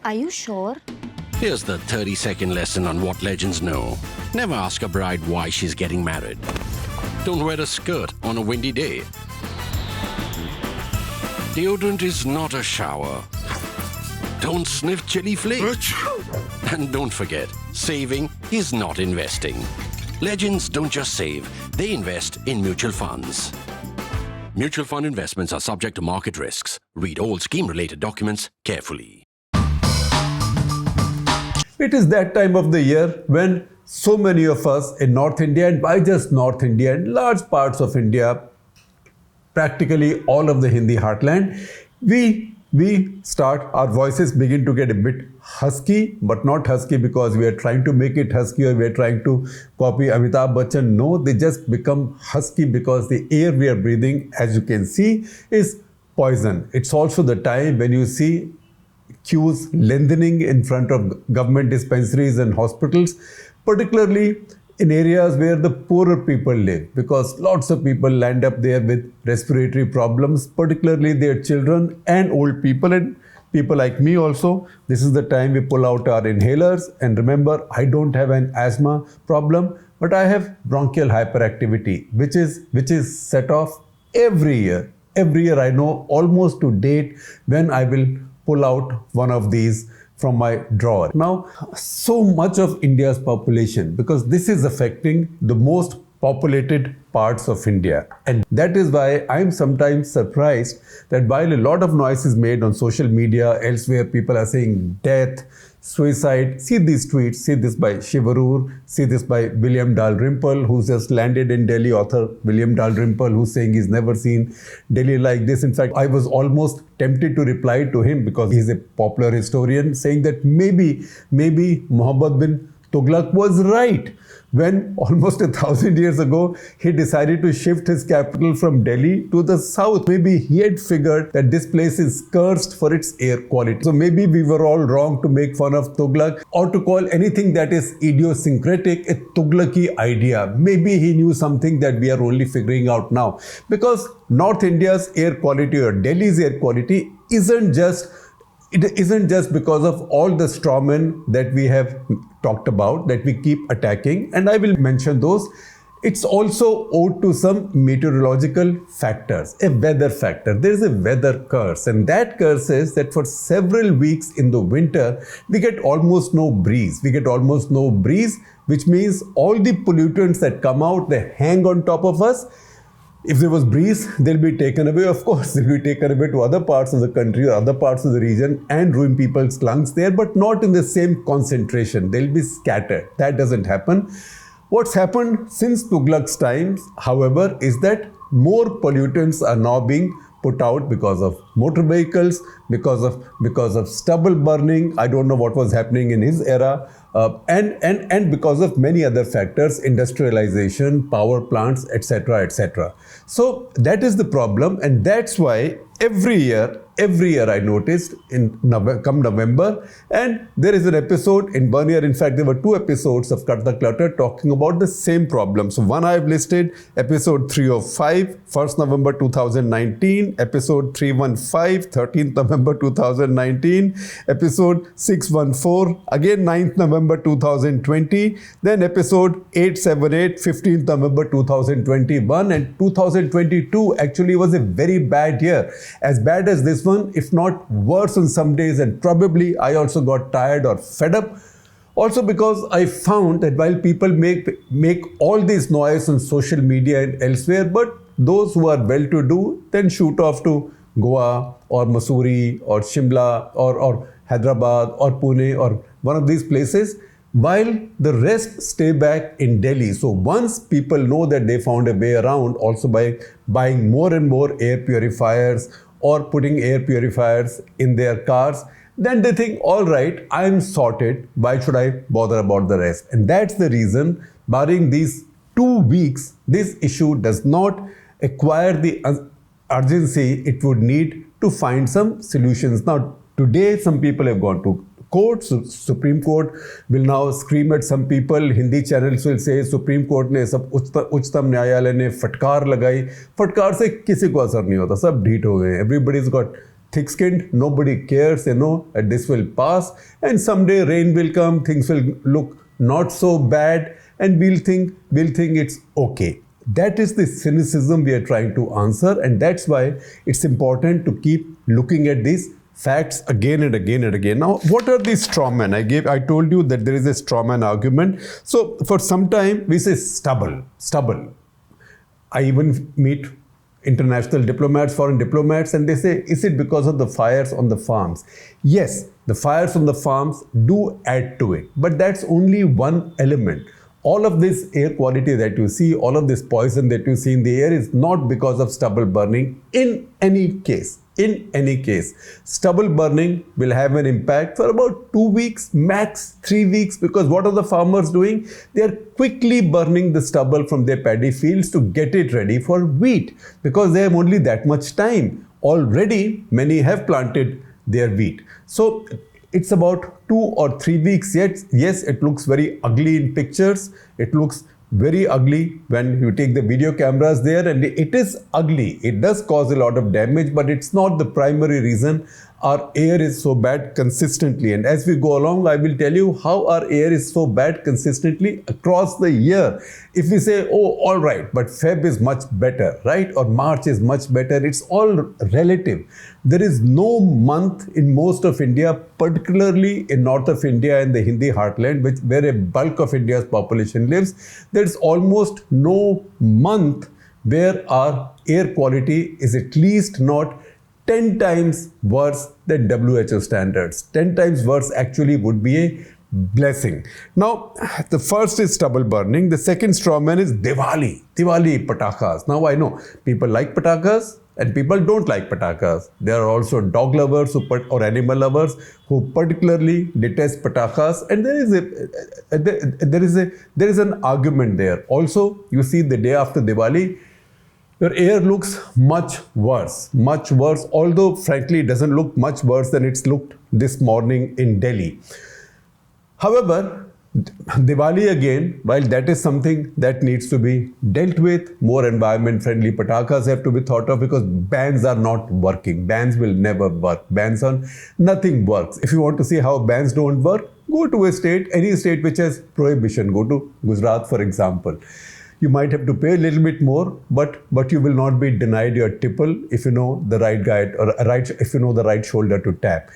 Are you sure? Here's the 30-second lesson on what legends know. Never ask a bride why she's getting married. Don't wear a skirt on a windy day. Deodorant is not a shower. Don't sniff chili flakes. And don't forget, saving is not investing. Legends don't just save, they invest in mutual funds. Mutual fund investments are subject to market risks. Read all scheme-related documents carefully. It is that time of the year when so many of us in North India, and by just North India and large parts of India, practically all of the Hindi heartland, we start, our voices begin to get a bit husky, but not husky because we are trying to make it husky or we are trying to copy Amitabh Bachchan. No, they just become husky because the air we are breathing, as you can see, is poison. It's also the time when you see queues lengthening in front of government dispensaries and hospitals, particularly in areas where the poorer people live, because lots of people land up there with respiratory problems, particularly their children and old people and people like me also. This is the time we pull out our inhalers. And remember, I don't have an asthma problem, but I have bronchial hyperactivity, which is set off every year. Every year I know almost to date when I will pull out one of these from my drawer. Now, so much of India's population, because this is affecting the most populated parts of India. And that is why I'm sometimes surprised that while a lot of noise is made on social media, elsewhere people are saying death, suicide. See these tweets, see this by Shivarur, see this by William Dalrymple, who's just landed in Delhi, author William Dalrymple, who's saying he's never seen Delhi like this. In fact, I was almost tempted to reply to him because he's a popular historian, saying that maybe Muhammad bin Tughlaq was right when almost 1,000 years ago he decided to shift his capital from Delhi to the south. Maybe he had figured that this place is cursed for its air quality. So maybe we were all wrong to make fun of Tughlaq or to call anything that is idiosyncratic a Tughlaqi idea. Maybe he knew something that we are only figuring out now. Because North India's air quality or Delhi's air quality isn't just because of all the strawmen that we have talked about, that we keep attacking, and I will mention those. It's also owed to some meteorological factors, a weather factor. There is a weather curse, and that curse is that for several weeks in the winter, we get almost no breeze. Which means all the pollutants that come out, they hang on top of us. If there was breeze, they'll be taken away. Of course, they'll be taken away to other parts of the country or other parts of the region and ruin people's lungs there, but not in the same concentration. They'll be scattered. That doesn't happen. What's happened since Tughlaq's times, however, is that more pollutants are now being put out because of motor vehicles, because of stubble burning. I don't know what was happening in his era, and because of many other factors, industrialization, power plants, etc., etc. So that is the problem, and that's why every year I noticed come November, and there is an episode in 1 year. In fact, there were 2 episodes of Cut the Clutter talking about the same problem. So one I have listed, episode 305, 1st November 2019, episode 315, 13th November 2019, episode 614, again 9th November 2020, then episode 878, 15th November 2021, and 2022 actually was a very bad year. As bad as this one, if not worse on some days, and probably I also got tired or fed up. Also because I found that while people make all this noise on social media and elsewhere, but those who are well-to-do then shoot off to Goa or Mussoorie or Shimla or Hyderabad or Pune or one of these places, while the rest stay back in Delhi. So once people know that they found a way around, also by buying more and more air purifiers or putting air purifiers in their cars, then they think, all right, I'm sorted. Why should I bother about the rest? And that's the reason, barring these 2 weeks, this issue does not acquire the urgency it would need to find some solutions. Now, today, some people have gone to court. Supreme Court will now scream at some people. Hindi channels will say Supreme Court ने सब उच्चतम न्यायालय ने फटकार लगाई. फटकार से किसी को असर नहीं होता, सब ढीठ हो गए. Everybody's got thick-skinned, nobody cares, this will pass, and someday rain will come, things will look not so bad, and we'll think it's okay. That is the cynicism we are trying to answer, and that's why it's important to keep looking at these facts again and again and again. Now, what are these strawmen? I told you that there is a strawman argument. So for some time we say stubble. I even meet international diplomats, foreign diplomats, and they say, is it because of the fires on the farms? Yes, the fires on the farms do add to it, but that's only one element. All of this air quality that you see, all of this poison that you see in the air is not because of stubble burning in any case. In any case, stubble burning will have an impact for about 2 weeks, max 3 weeks, because what are the farmers doing? They are quickly burning the stubble from their paddy fields to get it ready for wheat, because they have only that much time. Already, many have planted their wheat. So, it's about 2 or 3 weeks yet. Yes, it looks very ugly in pictures. It looks very ugly when you take the video cameras there, and it is ugly. It does cause a lot of damage, but it's not the primary reason our air is so bad consistently. And as we go along, I will tell you how our air is so bad consistently across the year. If we say, oh, all right, but Feb is much better, right? Or March is much better, it's all relative. There is no month in most of India, particularly in north of India and the Hindi heartland, where a bulk of India's population lives. There's almost no month where our air quality is at least not 10 times worse than WHO standards. 10 times worse actually would be a blessing. Now, the first is stubble burning. The second strawman is Diwali patakas. Now, I know people like patakas and people don't like patakas. There are also dog lovers or animal lovers who particularly detest patakas, and there is an argument there. Also, you see, the day after Diwali, your air looks much worse, although frankly it doesn't look much worse than it's looked this morning in Delhi. However, Diwali again, while that is something that needs to be dealt with, more environment-friendly patakas have to be thought of, because bans are not working. Bans will never work. Bans on nothing works. If you want to see how bans don't work, go to any state which has prohibition. Go to Gujarat, for example. You might have to pay a little bit more, but you will not be denied your tipple if you know the right guy if you know the right shoulder to tap.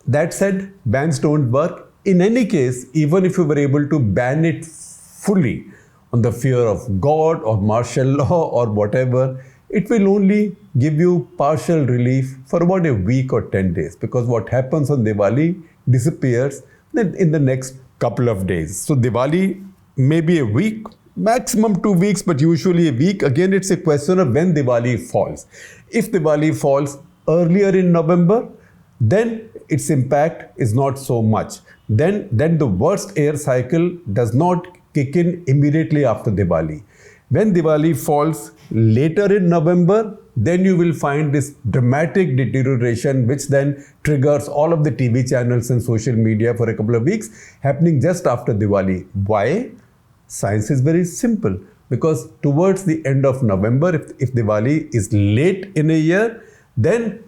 That said, bans don't work. In any case, even if you were able to ban it fully on the fear of God or martial law or whatever, it will only give you partial relief for about a week or 10 days, because what happens on Diwali disappears in the next couple of days. So Diwali may be a week, maximum 2 weeks, but usually a week. Again, it's a question of when Diwali falls. If Diwali falls earlier in November, then its impact is not so much. Then the worst air cycle does not kick in immediately after Diwali. When Diwali falls later in November, then you will find this dramatic deterioration, which then triggers all of the TV channels and social media for a couple of weeks, happening just after Diwali. Why? Science is very simple, because towards the end of November, if Diwali is late in a year, then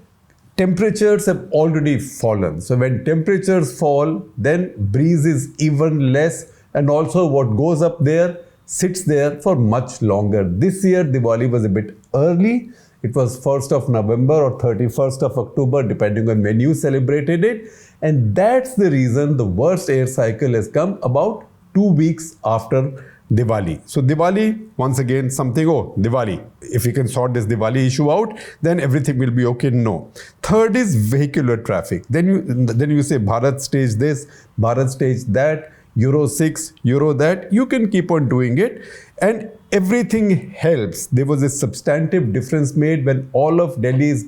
temperatures have already fallen. So when temperatures fall, then breeze is even less, and also what goes up there sits there for much longer. This year, Diwali was a bit early. It was 1st of November or 31st of October, depending on when you celebrated it. And that's the reason the worst air cycle has come about 2 weeks after Diwali. So Diwali, once again, Diwali. If we can sort this Diwali issue out, then everything will be okay. No. Third is vehicular traffic. Then you say Bharat stage this, Bharat stage that, Euro 6, Euro that. You can keep on doing it, and everything helps. There was a substantive difference made when all of Delhi's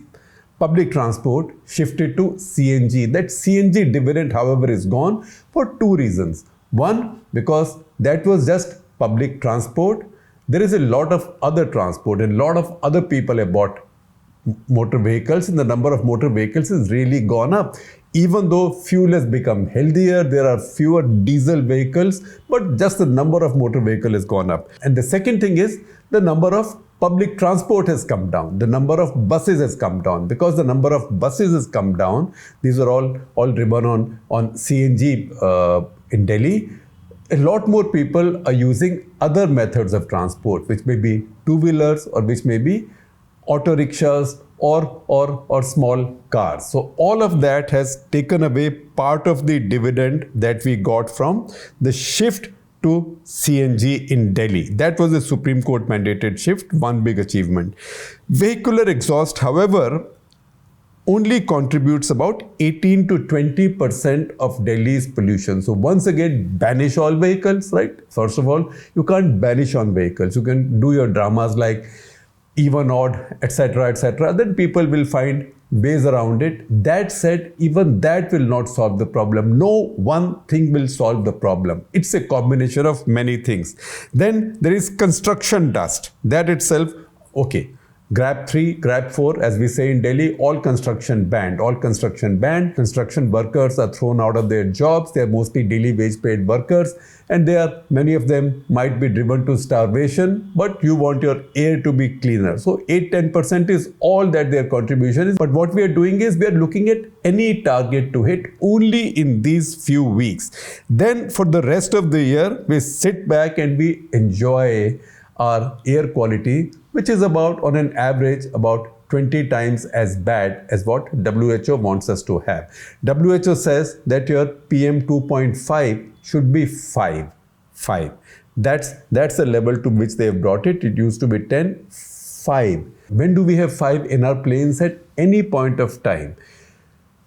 public transport shifted to CNG. That CNG dividend, however, is gone for 2 reasons. One, because that was just public transport. There is a lot of other transport, and a lot of other people have bought motor vehicles, and the number of motor vehicles has really gone up. Even though fuel has become healthier, there are fewer diesel vehicles, but just the number of motor vehicle has gone up. And the second thing is the number of public transport has come down. The number of buses has come down. Because the number of buses has come down, these are all driven on CNG in Delhi. A lot more people are using other methods of transport, which may be two-wheelers or which may be auto rickshaws or small cars. So all of that has taken away part of the dividend that we got from the shift to CNG in Delhi. That was a Supreme Court mandated shift, one big achievement. Vehicular exhaust, however, only contributes about 18 to 20% of Delhi's pollution. So once again, banish all vehicles, right? First of all, you can't banish on vehicles. You can do your dramas like even, odd, etc., etc. Then people will find ways around it. That said, even that will not solve the problem. No one thing will solve the problem. It's a combination of many things. Then there is construction dust. That itself, okay. Grab 3, grab 4, as we say in Delhi, all construction banned. All construction banned. Construction workers are thrown out of their jobs. They are mostly daily wage paid workers. And many of them might be driven to starvation, but you want your air to be cleaner. So 8-10% is all that their contribution is. But what we are doing is we are looking at any target to hit only in these few weeks. Then for the rest of the year, we sit back and we enjoy our air quality, which is about, on an average, about 20 times as bad as what WHO wants us to have. WHO says that your PM 2.5 should be 5. That's the level to which they have brought it. It used to be 10, 5. When do we have 5 in our planes? At any point of time.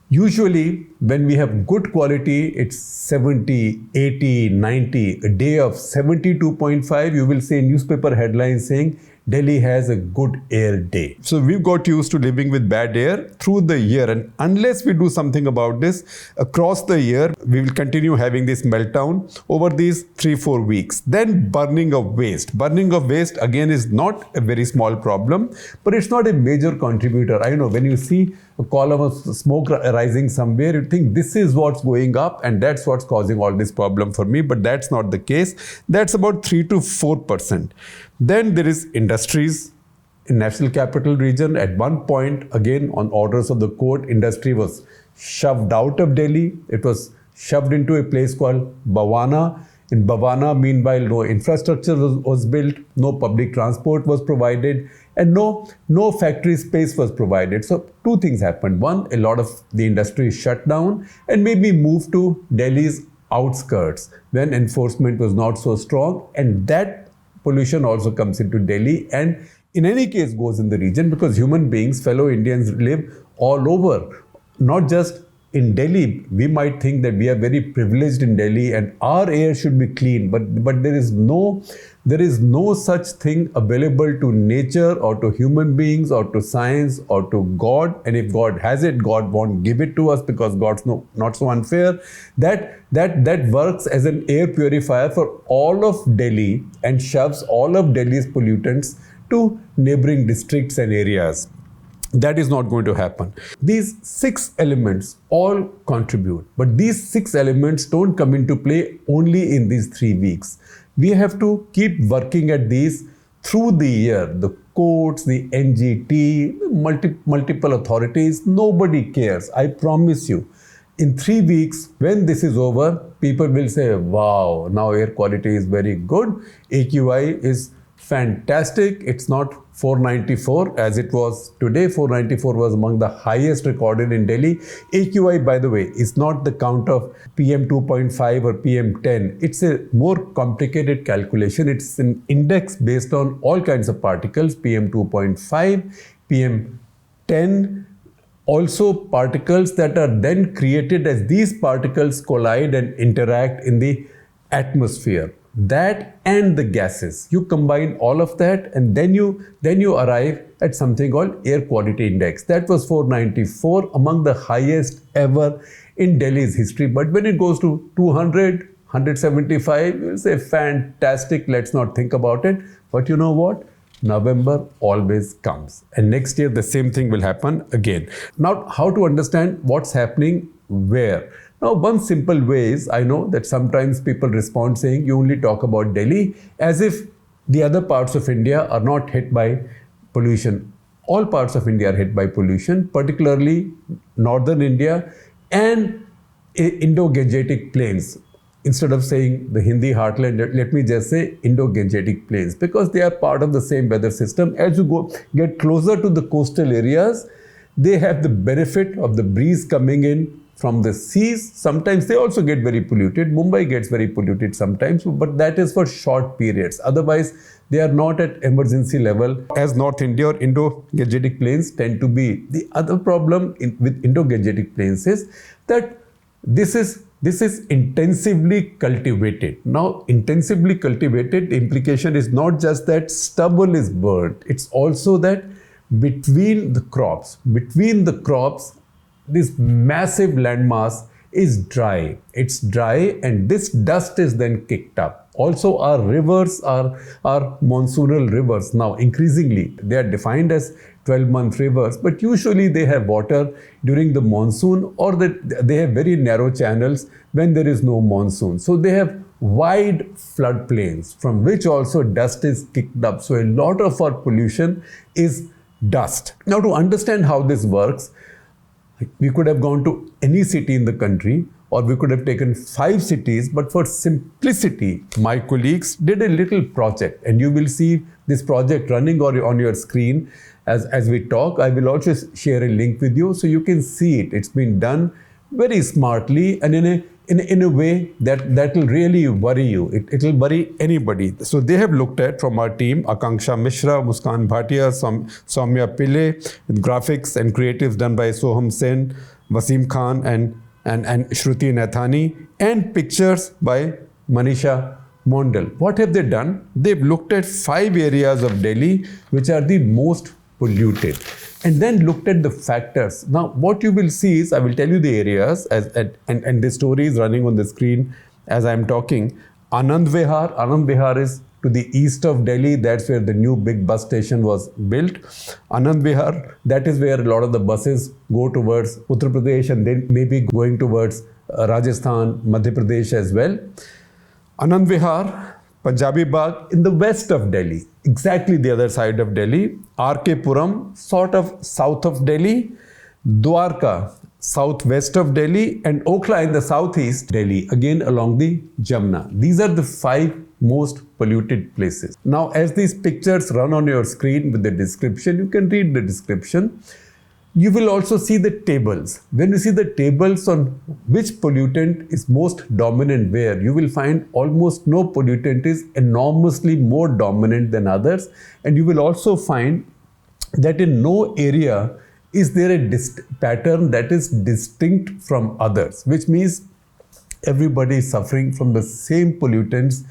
Usually, when we have good quality, it's 70, 80, 90. A day of 72.5, you will see newspaper headlines saying, Delhi has a good air day. So we've got used to living with bad air through the year. And unless we do something about this, across the year, we will continue having this meltdown over these 3-4 weeks. Then burning of waste. Burning of waste, again, is not a very small problem, but it's not a major contributor. I know when you see a column of smoke rising somewhere, you think this is what's going up and that's what's causing all this problem for me, but that's not the case. That's about 3 to 4%. Then there is industries in National Capital Region. At one point, again, on orders of the court, industry was shoved out of Delhi. It was shoved into a place called Bhawana. In Bhawana, meanwhile, no infrastructure was built, no public transport was provided, and no factory space was provided. So two things happened. One, a lot of the industry shut down and maybe moved to Delhi's outskirts when enforcement was not so strong, and that pollution also comes into Delhi and in any case goes in the region, because human beings, fellow Indians, live all over, not just in Delhi. We might think that we are very privileged in Delhi and our air should be clean, but there is no such thing available to nature or to human beings or to science or to God. And if God has it, God won't give it to us because God's not so unfair. That works as an air purifier for all of Delhi and shoves all of Delhi's pollutants to neighboring districts and areas. That is not going to happen. These 6 elements all contribute, but these 6 elements don't come into play only in these 3 weeks. We have to keep working at these through the year. The courts, the NGT, multiple authorities, nobody cares. I promise you. In 3 weeks, when this is over, people will say, wow, now air quality is very good. AQI is fantastic. It's not 494 as it was today. 494 was among the highest recorded in Delhi. AQI, by the way, is not the count of PM 2.5 or PM 10. It's a more complicated calculation. It's an index based on all kinds of particles, PM 2.5, PM 10, also particles that are then created as these particles collide and interact in the atmosphere. That and the gases, you combine all of that and then you arrive at something called air quality index. That was 494, among the highest ever in Delhi's history. But when it goes to 200, 175, you'll say fantastic, let's not think about it. But you know what? November always comes. And next year, the same thing will happen again. Now, how to understand what's happening where? Now, one simple way is, I know that sometimes people respond saying, you only talk about Delhi, as if the other parts of India are not hit by pollution. All parts of India are hit by pollution, particularly northern India and Indo-Gangetic plains. Instead of saying the Hindi heartland, let me just say Indo-Gangetic plains, because they are part of the same weather system. As you get closer to the coastal areas, they have the benefit of the breeze coming in from the seas. Sometimes they also get very polluted. Mumbai gets very polluted sometimes, but that is for short periods. Otherwise, they are not at emergency level, as North India or Indo-Gangetic plains tend to be. The other problem with Indo-Gangetic plains is that this is intensively cultivated. Now, intensively cultivated, the implication is not just that stubble is burnt, it's also that between the crops, this massive landmass is dry. It's dry, and this dust is then kicked up. Also, our rivers are monsoonal rivers. Now, increasingly, they are defined as 12-month rivers, but usually they have water during the monsoon, or they have very narrow channels when there is no monsoon. So they have wide floodplains from which also dust is kicked up. So a lot of our pollution is dust. Now, to understand how this works, we could have gone to any city in the country, or we could have taken 5 cities, but for simplicity, my colleagues did a little project, and you will see this project running on your screen as we talk. I will also share a link with you so you can see it. It's been done very smartly and in a way that will really worry you. It will worry anybody. So they have looked at, from our team, Akanksha Mishra, Muskan Bhatia, Soumya Pillai, with graphics and creatives done by Soham Sen, Wasim Khan and Shruti Nathani, and pictures by Manisha Mondal. What have they done? They've looked at 5 areas of Delhi which are the most polluted, and then looked at the factors. Now, what you will see is, I will tell you the areas, and the story is running on the screen as I am talking. Anand Vihar is to the east of Delhi. That's where the new big bus station was built. Anand Vihar, that is where a lot of the buses go towards Uttar Pradesh, and then maybe going towards Rajasthan, Madhya Pradesh as well. Anand Vihar, Punjabi Bagh in the west of Delhi, exactly the other side of Delhi. R.K. Puram, sort of south of Delhi. Dwarka, southwest of Delhi. And Okhla in the southeast Delhi, again along the Jamna. These are the 5 most polluted places. Now, as these pictures run on your screen with the description, you can read the description. You will also see the tables. When you see the tables on which pollutant is most dominant where, you will find almost no pollutant is enormously more dominant than others. And you will also find that in no area is there a pattern that is distinct from others, which means everybody is suffering from the same pollutants.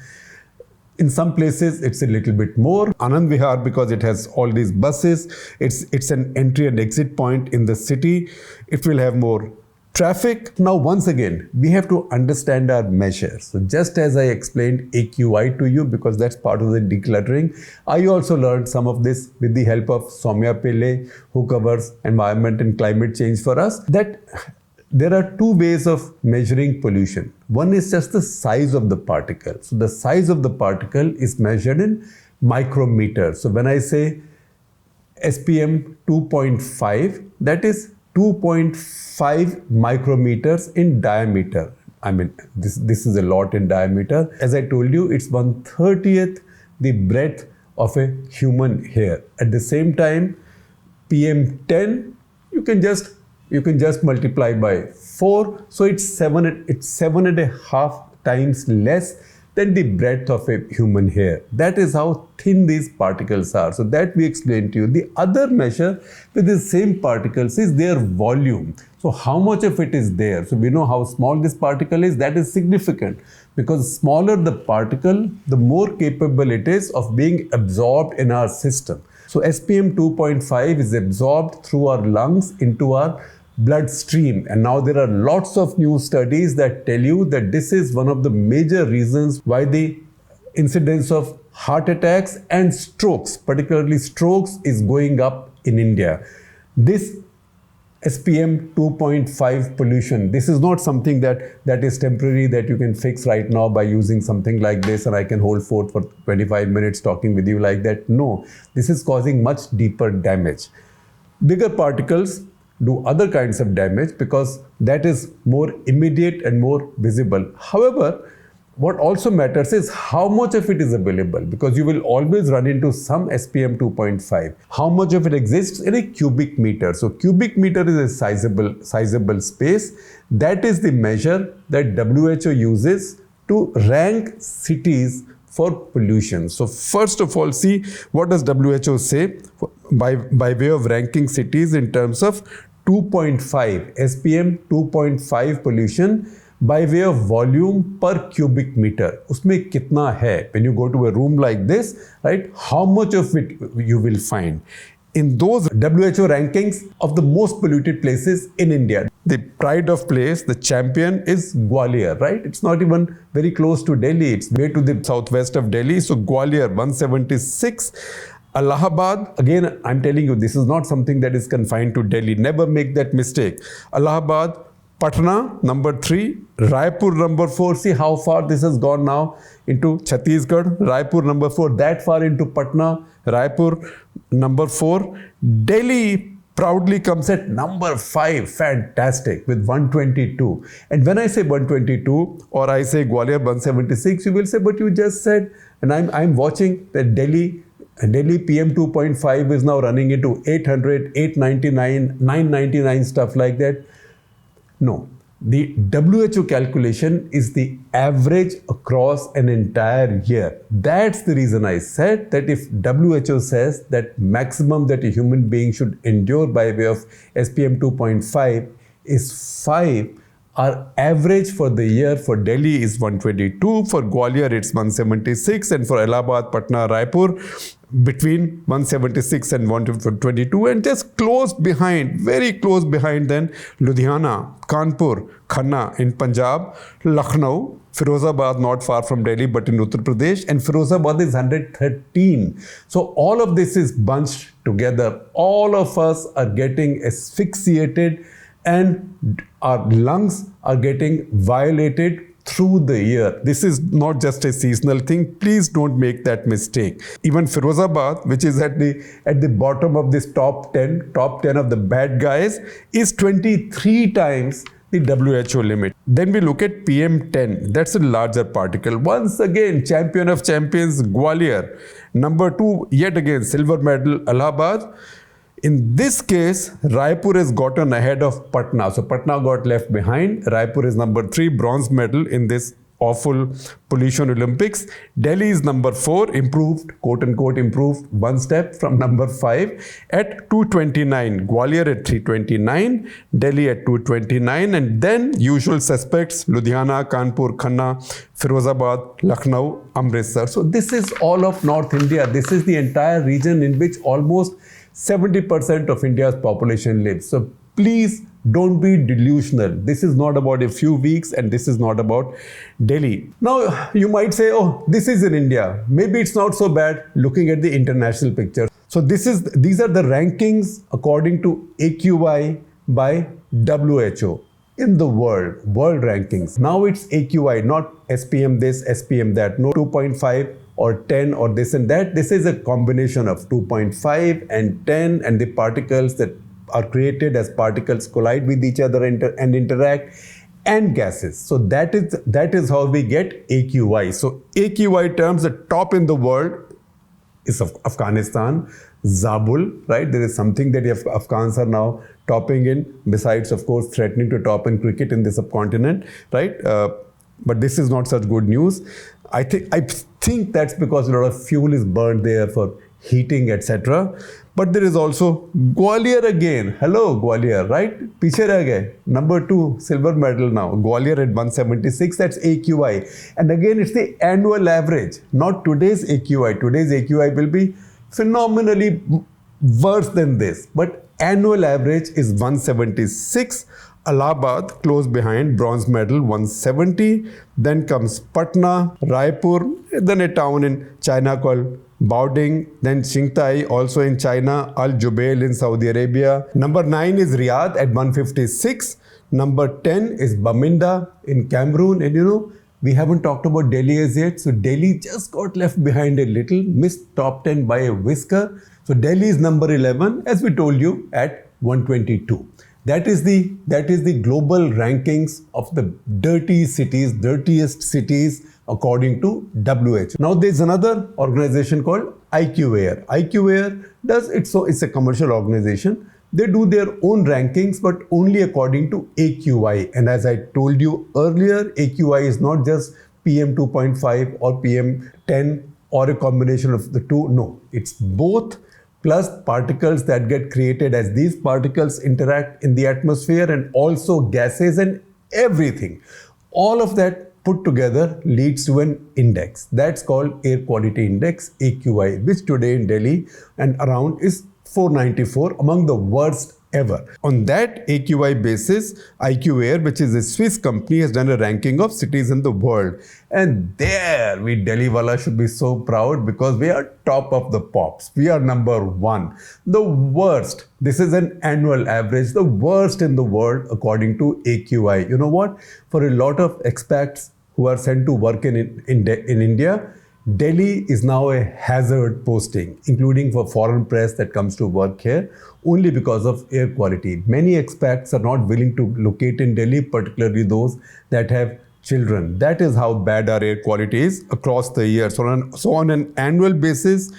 In some places, it's a little bit more. Anand Vihar, because it has all these buses, it's an entry and exit point in the city. It will have more traffic. Now, once again, we have to understand our measures. So just as I explained AQI to you, because that's part of the decluttering, I also learned some of this with the help of Soumya Pillai, who covers environment and climate change for us, that there are 2 ways of measuring pollution. One is just the size of the particle. So the size of the particle is measured in micrometers. So when I say SPM 2.5, that is 2.5 micrometers in diameter. I mean, this is a lot in diameter. As I told you, it's 1/30th the breadth of a human hair. At the same time, PM10, you can just multiply by 4. So it's 7.5 times less than the breadth of a human hair. That is how thin these particles are. So that we explained to you. The other measure with the same particles is their volume. So how much of it is there? So we know how small this particle is. That is significant, because smaller the particle, the more capable it is of being absorbed in our system. So SPM 2.5 is absorbed through our lungs into our bloodstream. And now there are lots of new studies that tell you that this is one of the major reasons why the incidence of heart attacks and strokes, particularly strokes, is going up in India. This SPM 2.5 pollution, this is not something that is temporary, that you can fix right now by using something like this and I can hold forth for 25 minutes talking with you like that. No, this is causing much deeper damage. Bigger particles do other kinds of damage because that is more immediate and more visible. However, what also matters is how much of it is available, because you will always run into some SPM 2.5. How much of it exists in a cubic meter. So cubic meter is a sizable space. That is the measure that WHO uses to rank cities for pollution. So first of all, see what does WHO say by way of ranking cities in terms of 2.5, SPM 2.5 pollution by way of volume per cubic meter. Usme kitna hai? When you go to a room like this, right, how much of it you will find? In those WHO rankings of the most polluted places in India, the pride of place, the champion is Gwalior, right? It's not even very close to Delhi. It's way to the southwest of Delhi. So Gwalior, 176. Allahabad, again, I'm telling you, this is not something that is confined to Delhi. Never make that mistake. Allahabad, Patna, number 3, Raipur, number 4. See how far this has gone now into Chhattisgarh. Raipur, number 4, that far into Patna. Raipur, number 4. Delhi proudly comes at number 5. Fantastic, with 122. And when I say 122 or I say Gwalior 176, you will say, but you just said, and I'm watching that Delhi PM 2.5 is now running into 800, 899, 999, stuff like that. No, the WHO calculation is the average across an entire year. That's the reason I said that if WHO says that maximum that a human being should endure by way of SPM 2.5 is 5, our average for the year for Delhi is 122, for Gwalior it's 176, and for Allahabad, Patna, Raipur between 176 and 122, and just close behind, very close behind then Ludhiana, Kanpur, Khanna in Punjab, Lucknow, Firozabad not far from Delhi but in Uttar Pradesh, and Firozabad is 113. So all of this is bunched together. All of us are getting asphyxiated and our lungs are getting violated through the year. This is not just a seasonal thing. Please don't make that mistake. Even Firozabad, which is at the bottom of this top 10 of the bad guys, is 23 times the WHO limit. Then we look at PM10. That's a larger particle. Once again, champion of champions, Gwalior. Number 2, yet again, silver medal, Allahabad. In this case, Raipur has gotten ahead of Patna. So Patna got left behind. Raipur is number 3, bronze medal in this awful pollution Olympics. Delhi is number 4, improved, quote unquote, improved one step from number 5 at 229. Gwalior at 329, Delhi at 229, and then usual suspects, Ludhiana, Kanpur, Khanna, Firozabad, Lucknow, Amritsar. So this is all of North India. This is the entire region in which almost 70% of India's population lives. So please don't be delusional. This is not about a few weeks and this is not about Delhi. Now you might say, oh, this is in India. Maybe it's not so bad looking at the international picture. So these are the rankings according to AQI by WHO in the world rankings. Now it's AQI, not SPM this, SPM that. No 2.5 or 10 or this and that. This is a combination of 2.5 and 10 and the particles that are created as particles collide with each other and interact, and gases. So that is how we get AQI. So AQI terms, the top in the world is Afghanistan, Zabul, right? There is something that the Afghans are now topping in, besides of course threatening to top in cricket in the subcontinent, right? But this is not such good news. I think that's because a lot of fuel is burned there for heating, etc. But there is also Gwalior again. Hello, Gwalior, right? Piche reh gaye. Number 2, silver medal now. Gwalior at 176, that's AQI. And again, it's the annual average, not today's AQI. Today's AQI will be phenomenally worse than this. But annual average is 176. Allahabad, close behind, bronze medal, 170. Then comes Patna, Raipur, then a town in China called Baoding, then Qingtai, also in China, Al Jubail in Saudi Arabia. Number 9 is Riyadh at 156. Number 10 is Baminda in Cameroon. And we haven't talked about Delhi as yet. So Delhi just got left behind a little, missed top 10 by a whisker. So Delhi is number 11, as we told you, at 122. That is the global rankings of the dirtiest cities according to WHO. Now there's another organization called IQAir. IQAir it's a commercial organization. They do their own rankings, but only according to AQI. And as I told you earlier, AQI is not just PM 2.5 or PM 10 or a combination of the two. No, it's both, plus particles that get created as these particles interact in the atmosphere, and also gases and everything. All of that put together leads to an index. That's called Air Quality Index, AQI, which today in Delhi and around is 494, among the worst ever. On that AQI basis, IQAir, which is a Swiss company, has done a ranking of cities in the world. And there, we Delhi wala should be so proud, because we are top of the pops. We are number 1. The worst, this is an annual average, the worst in the world according to AQI. You know what? For a lot of expats who are sent to work in India, Delhi is now a hazard posting, including for foreign press that comes to work here, only because of air quality. Many expats are not willing to locate in Delhi, particularly those that have children. That is how bad our air quality is across the year. So on an annual basis,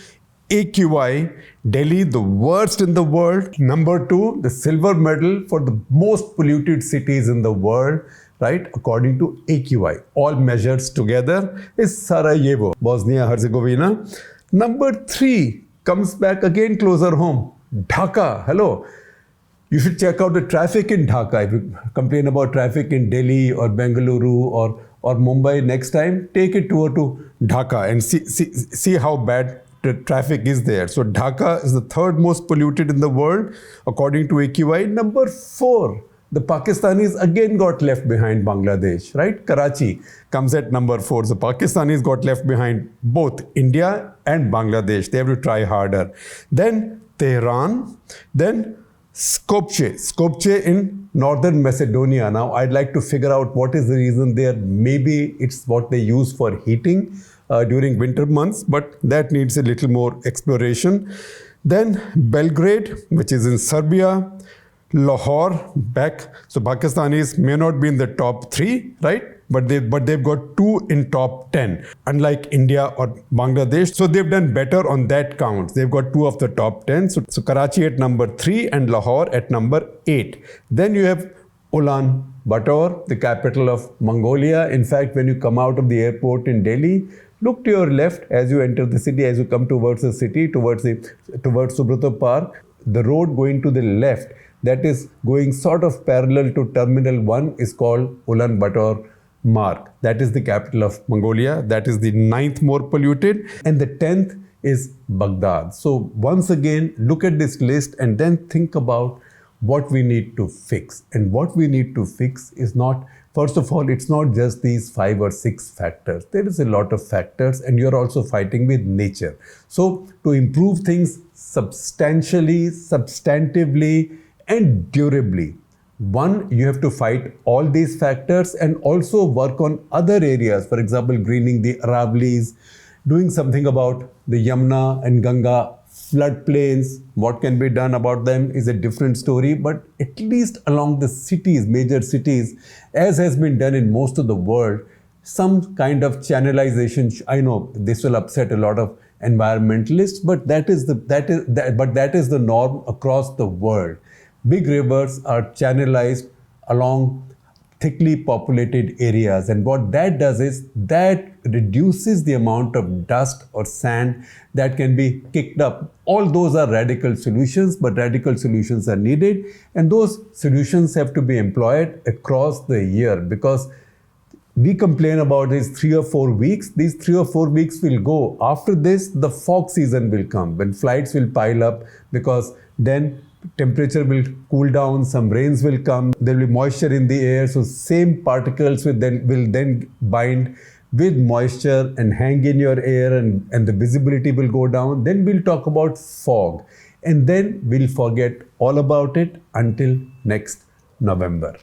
AQI, Delhi, the worst in the world. Number 2, the silver medal for the most polluted cities in the world, right, according to AQI. All measures together is Sarajevo, Bosnia-Herzegovina. Number 3 comes back again closer home, Dhaka. Hello. You should check out the traffic in Dhaka. If you complain about traffic in Delhi or Bengaluru or Mumbai next time, take a tour to Dhaka and see how bad the traffic is there. So Dhaka is the 3rd most polluted in the world according to AQI. Number 4, the Pakistanis again got left behind Bangladesh, right? Karachi comes at number 4. The Pakistanis got left behind both India and Bangladesh. They have to try harder. Then Tehran, then Skopje in northern Macedonia. Now, I'd like to figure out what is the reason there. Maybe it's what they use for heating during winter months, but that needs a little more exploration. Then Belgrade, which is in Serbia. Lahore, back. So Pakistanis may not be in the top 3, right? But they've got 2 in top 10, unlike India or Bangladesh. So they've done better on that count. They've got 2 of the top 10. So Karachi at number 3 and Lahore at number 8. Then you have Ulaanbaatar, the capital of Mongolia. In fact, when you come out of the airport in Delhi, look to your left as you enter the city, as you come towards the city, towards Subrata Park. The road going to the left, that is going sort of parallel to Terminal 1, is called Ulaanbaatar Marg. That is the capital of Mongolia. That is the 9th more polluted. And the 10th is Baghdad. So once again, look at this list and then think about what we need to fix. And what we need to fix is not, first of all, it's not just these 5 or 6 factors. There is a lot of factors, and you're also fighting with nature. So to improve things substantially, substantively, and durably, one, you have to fight all these factors and also work on other areas. For example, greening the Aravallis, doing something about the Yamuna and Ganga floodplains. What can be done about them is a different story, but at least along the cities, major cities, as has been done in most of the world, some kind of channelization. I know this will upset a lot of environmentalists, but that is the norm across the world. Big rivers are channelized along thickly populated areas, and what that does is that reduces the amount of dust or sand that can be kicked up. All those are radical solutions, but radical solutions are needed, and those solutions have to be employed across the year, because we complain about these 3 or 4 weeks. These 3 or 4 weeks will go. After this, the fog season will come when flights will pile up, because then temperature will cool down, some rains will come, there will be moisture in the air, so same particles will then bind with moisture and hang in your air, and the visibility will go down. Then we'll talk about fog, and then we'll forget all about it until next November.